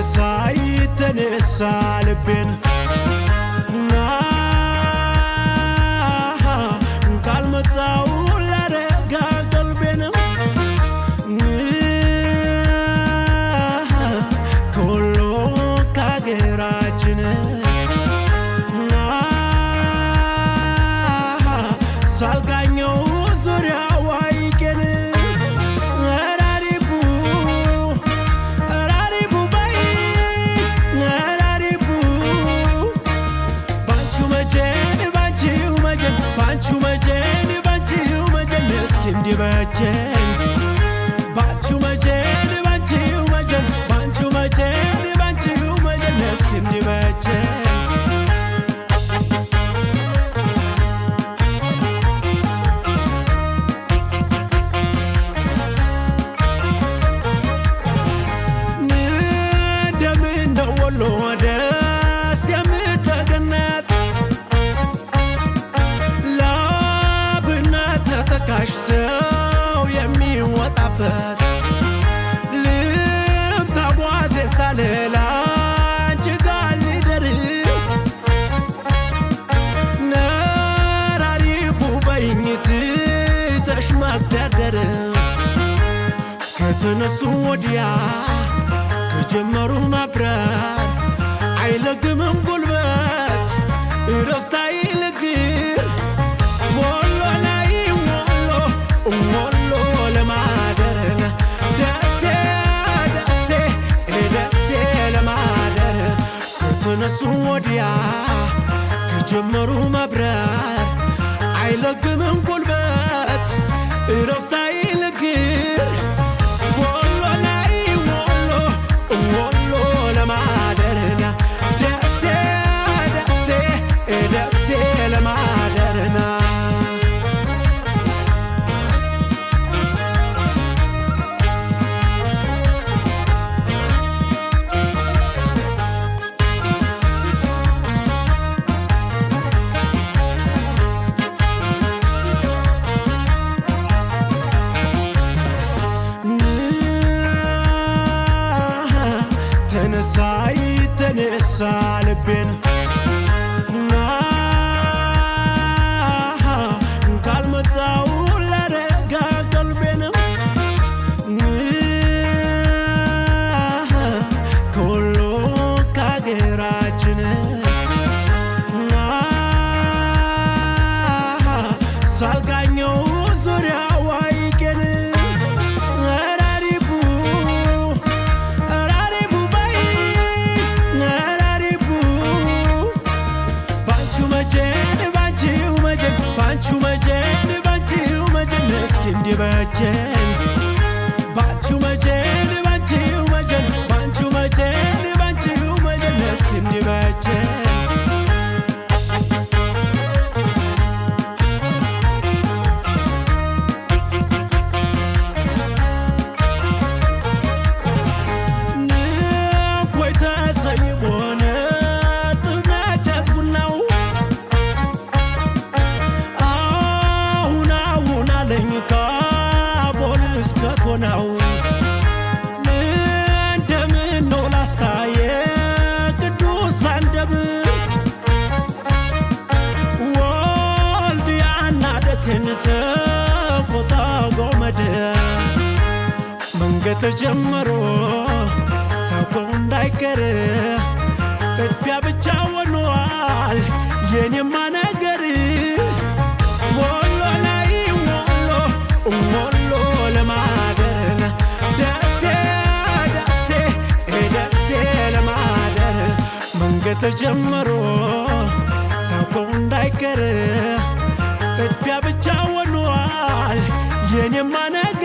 ተነሳ ልቤን ካልመጣው ላረጋ ቀልቤን ከወሎ ከአገራችን ሳልቃኘው ዙሪያው አይቄን እንዲበጀን ባንቺው መጀን ባንቺው መጀን ባንቺው መጀን ባንቺው መጀን እስኪ እንዲበጀን እንደምነው ወሎ ደስ የምትገነት ላብነት ተጠቃሽ የሚወጣበት ልብ ተጓዜ ሳልል አንቺ ጋር ልደር ነራሪቡ በይኝ ትተሽ መግደርደር ከተነሱ ወዲያ ከጀመሩ መብረር አይለግምም ጉልበት እረፍት አይልግር ወሎ ላይ ወሎ ለማደር ደሴ ለማደር ከተነሱ ወዲያ ከጀመሩ መብረር አይለግምም ጉልበት እረፍት አይልግር ወሎ ላይ ወሎ ለማደር ደሴ ለማደርና ተነሳ ልቤን ካልመጣው ላረጋ ቀልቤን ከወሎ ከአገራችን ሳልቃኘው ዙሪያው አይቄን ባንቺው መጀን እስኪ እንዲበጀን ባንቺው መጀን ባንቺው መጀን እስኪ እንዲበጀን ንኮይ ተሰይቦን ጥመቸት ቡናው ከቶናው እንደምነው ላስታየ ቅዱስ አንደብር ወልድያና ደሴን ሰቆጣ ጎመድ መንገድ ተጀምሮ ሰው እንዳይቀር ጥድፊያ ብቻ ሆኗል የኔማ ነገር ወሎ ላይ ወሎ ለማደር ደሴ ለማደር መንገድ ተጀምሮ ሰው እንዳይቀር ጥድፊያ ብቻ ሆኗል የኔማ ነገር